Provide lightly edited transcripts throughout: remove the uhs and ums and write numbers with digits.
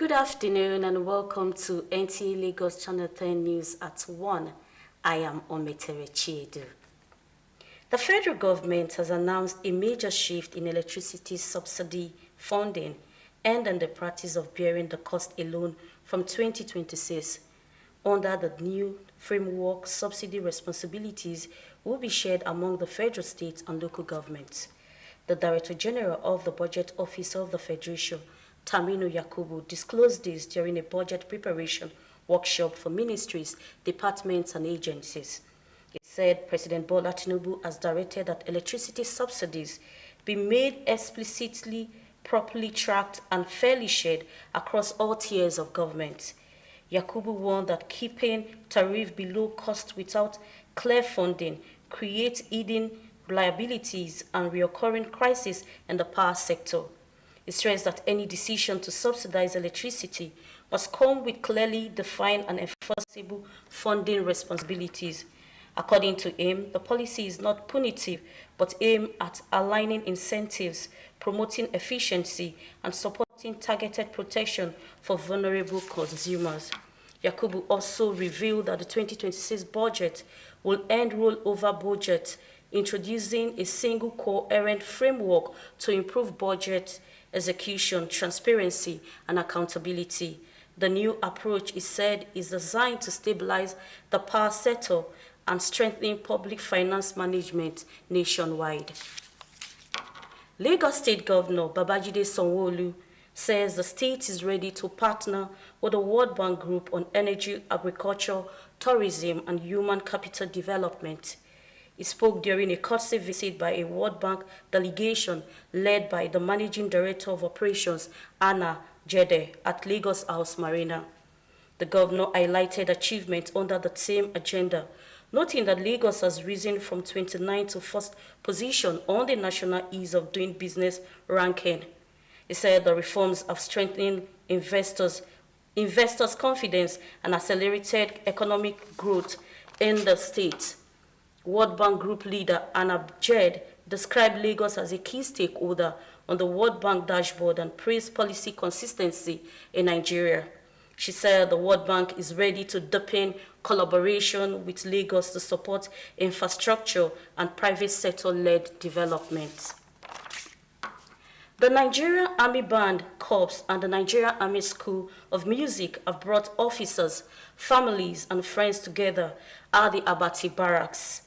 Good afternoon and welcome to Nta Lagos Channel 10 News at 1. I am Nta Ch10. The federal government has announced a major shift in electricity subsidy funding and in the practice of bearing the cost alone from 2026. Under the new framework, subsidy responsibilities will be shared among the federal, state, and local governments. The Director General of the Budget Office of the Federation, Taminu Yakubu, disclosed this during a budget preparation workshop for ministries, departments, and agencies. He said President Bola Tinubu has directed that electricity subsidies be made explicitly, properly tracked, and fairly shared across all tiers of government. Yakubu warned that keeping tariff below cost without clear funding creates hidden liabilities and recurring crises in the power sector. He stressed that any decision to subsidize electricity must come with clearly defined and enforceable funding responsibilities. According to him, the policy is not punitive but aimed at aligning incentives, promoting efficiency, and supporting targeted protection for vulnerable consumers. Yakubu also revealed that the 2026 budget will end rollover budget, introducing a single coherent framework to improve budget execution, transparency, and accountability. The new approach, he said, is designed to stabilize the power sector and strengthen public finance management nationwide. Lagos State Governor Babajide Sanwo-Olu says the state is ready to partner with the World Bank Group on energy, agriculture, tourism, and human capital development. He spoke during a courtesy visit by a World Bank delegation led by the Managing Director of Operations, Nta Ch10, at Lagos House Marina. The governor highlighted achievements under the same agenda, noting that Lagos has risen from 29th to 1st position on the National Ease of Doing Business ranking. He said the reforms have strengthened investors' confidence and accelerated economic growth in the state. World Bank Group leader Nta Ch10 described Lagos as a key stakeholder on the World Bank dashboard and praised policy consistency in Nigeria. She said the World Bank is ready to deepen collaboration with Lagos to support infrastructure and private sector-led development. The Nigerian Army Band Corps and the Nigerian Army School of Music have brought officers, families, and friends together at the Abati Barracks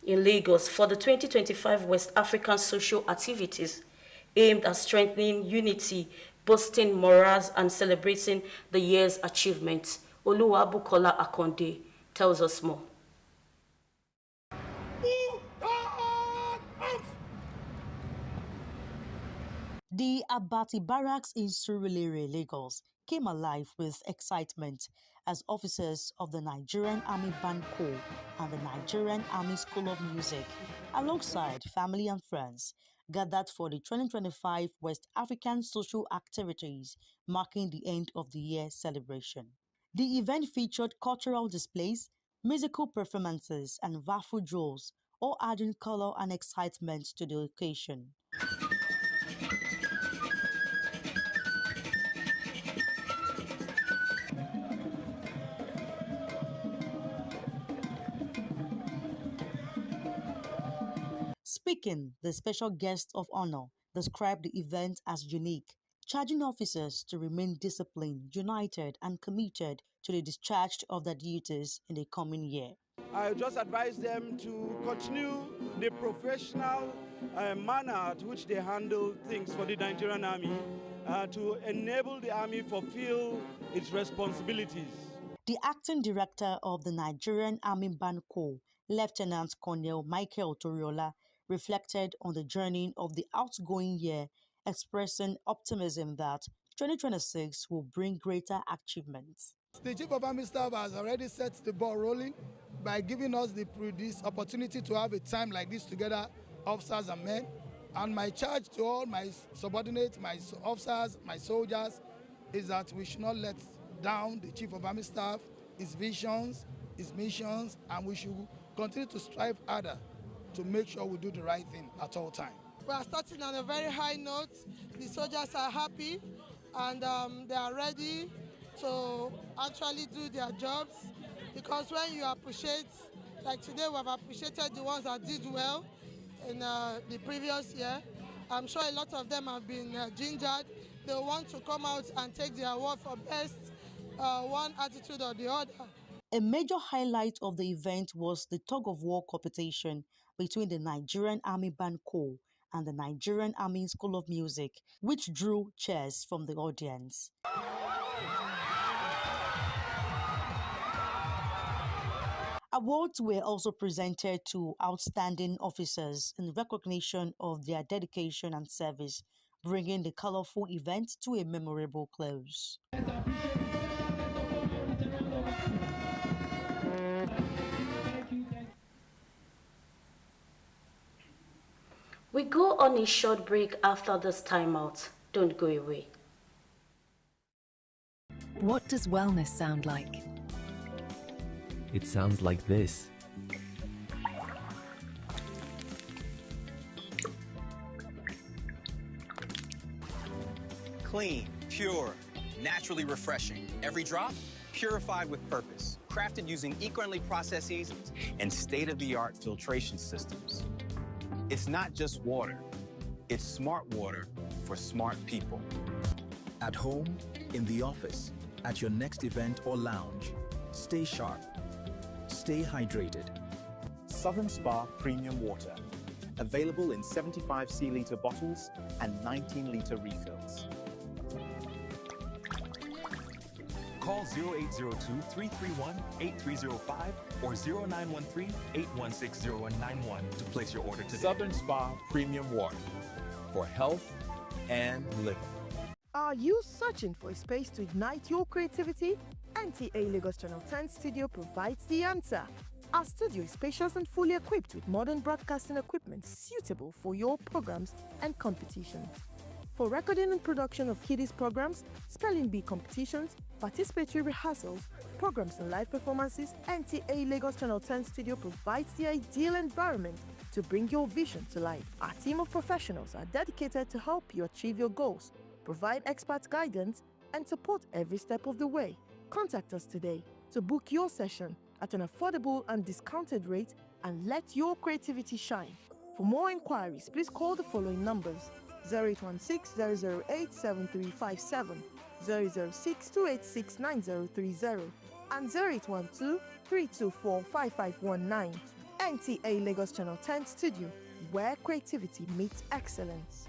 in Lagos for the 2025 West African social activities aimed at strengthening unity, boosting morals, and celebrating the year's achievements. Oluwabukola Akonde tells us more. The Abati Barracks in Surulere, Lagos, came alive with excitement as officers of the Nigerian Army Band Corps and the Nigerian Army School of Music, alongside family and friends, gathered for the 2025 West African social activities marking the end of the year celebration. The event featured cultural displays, musical performances, and raffle draws, all adding color and excitement to the occasion. Speaking, the special guest of honor described the event as unique, charging officers to remain disciplined, united, and committed to the discharge of their duties in the coming year. I just advise them to continue the professional manner at which they handle things for the Nigerian Army to enable the Army fulfill its responsibilities. The acting director of the Nigerian Army Band Corps, Lieutenant Colonel Michael Toriola, reflected on the journey of the outgoing year expressing optimism that 2026 will bring greater achievements. The Chief of Army Staff has already set the ball rolling by giving us this opportunity to have a time like this together, officers and men. And my charge to all my subordinates, my officers, my soldiers, is that we should not let down the Chief of Army Staff, his visions, his missions, and we should continue to strive harder to make sure we do the right thing at all times. We are starting on a very high note. The soldiers are happy and they are ready to actually do their jobs, because when you appreciate, like today we have appreciated the ones that did well in the previous year. I'm sure a lot of them have been gingered. They want to come out and take the award for best one attitude or the other. A major highlight of the event was the tug-of-war competition between the Nigerian Army Band Corps and the Nigerian Army School of Music, which drew cheers from the audience. Awards were also presented to outstanding officers in recognition of their dedication and service, bringing the colorful event to a memorable close. We go on a short break after this timeout. Don't go away. What does wellness sound like? It sounds like this. Clean, pure, naturally refreshing. Every drop, purified with purpose. Crafted using eco-friendly processes and state-of-the-art filtration systems. It's not just water. It's smart water for smart people. At home, in the office, at your next event or lounge, stay sharp. Stay hydrated. Southern Spa Premium Water. Available in 75 c-liter bottles and 19-liter refills. Call 0802-331-8305 or 0913-816-0191 to place your order today. Southern Spa Premium Water for health and living. Are you searching for a space to ignite your creativity? NTA Lagos Channel 10 Studio provides the answer. Our studio is spacious and fully equipped with modern broadcasting equipment suitable for your programs and competitions. For recording and production of kiddies programs, spelling bee competitions, participatory rehearsals, programs and live performances, NTA Lagos Channel 10 Studio provides the ideal environment to bring your vision to life. Our team of professionals are dedicated to help you achieve your goals, provide expert guidance, and support every step of the way. Contact us today to book your session at an affordable and discounted rate and let your creativity shine. For more inquiries, please call the following numbers: 0816-008-7357, 006-286-9030, and 0812-324-5519. NTA Lagos Channel 10 Studio, where creativity meets excellence.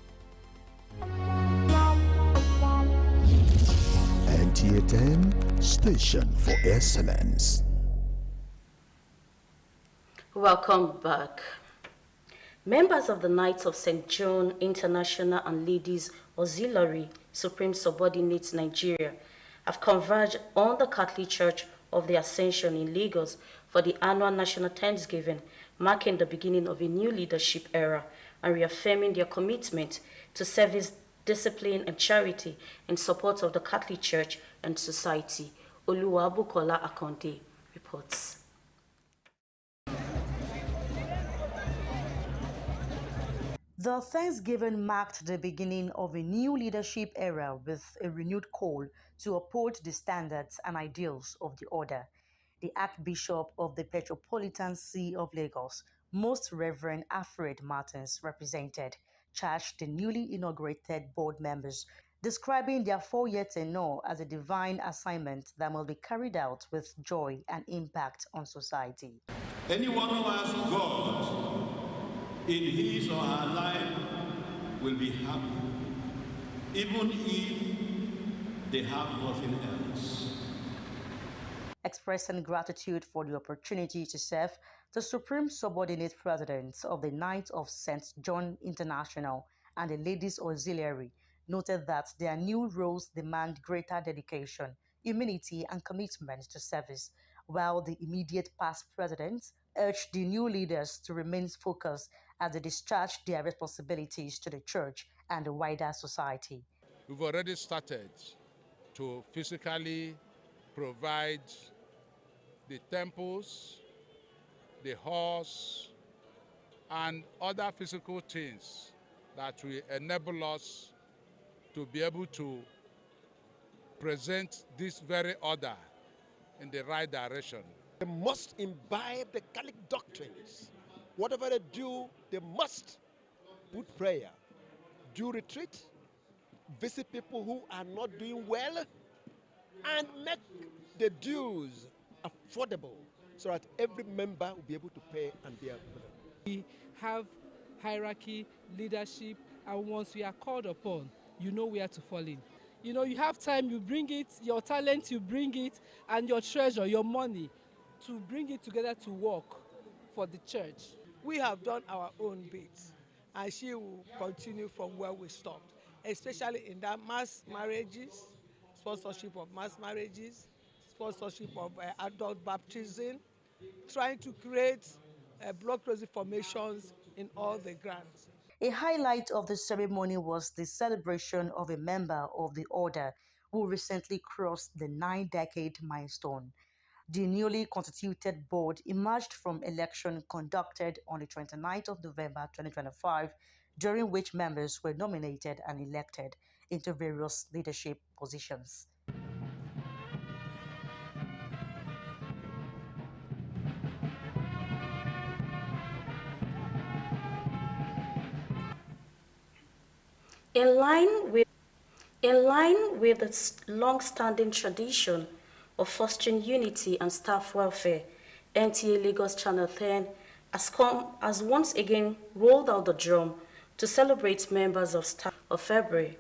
Nta 10 Station for Excellence. Welcome back. Members of the Knights of St. John International and Ladies Auxiliary Supreme Subordinates Nigeria have converged on the Catholic Church of the Ascension in Lagos for the annual National Thanksgiving, marking the beginning of a new leadership era and reaffirming their commitment to service, discipline, and charity in support of the Catholic Church and society. Oluwabukola Akonde reports. The Thanksgiving marked the beginning of a new leadership era with a renewed call to uphold the standards and ideals of the order. The Archbishop of the Metropolitan See of Lagos, Most Reverend Alfred Martins, represented, charged the newly inaugurated board members, describing their 4-year tenure as a divine assignment that must be carried out with joy and impact on society. Anyone who has God in his or her life will be happy, even if they have nothing else. Expressing gratitude for the opportunity to serve, the Supreme Subordinate President of the Knights of St. John International and the Ladies Auxiliary noted that their new roles demand greater dedication, humility, and commitment to service, while the immediate past presidents urged the new leaders to remain focused as they discharge their responsibilities to the church and the wider society. We've already started to physically provide the temples, the halls, and other physical things that will enable us to be able to present this very order in the right direction. They must imbibe the Catholic doctrines. Whatever they do, they must put prayer, do retreat, visit people who are not doing well, and make the dues affordable so that every member will be able to pay and be able to. We have hierarchy, leadership, and once we are called upon, you know where to fall in. You know, you have time, you bring it, your talent, you bring it, and your treasure, your money, to bring it together to work for the church. We have done our own bit, and she will continue from where we stopped, especially in that mass marriages, sponsorship of mass marriages, sponsorship of adult baptism, trying to create block rosary formations in all the grants. A highlight of the ceremony was the celebration of a member of the order who recently crossed the 9-decade milestone. The newly constituted board emerged from election conducted on the 29th of November 2025, during which members were nominated and elected into various leadership positions. In line with its long-standing tradition of fostering unity and staff welfare, NTA Lagos Channel 10 has once again rolled out the drum to celebrate members of staff of February.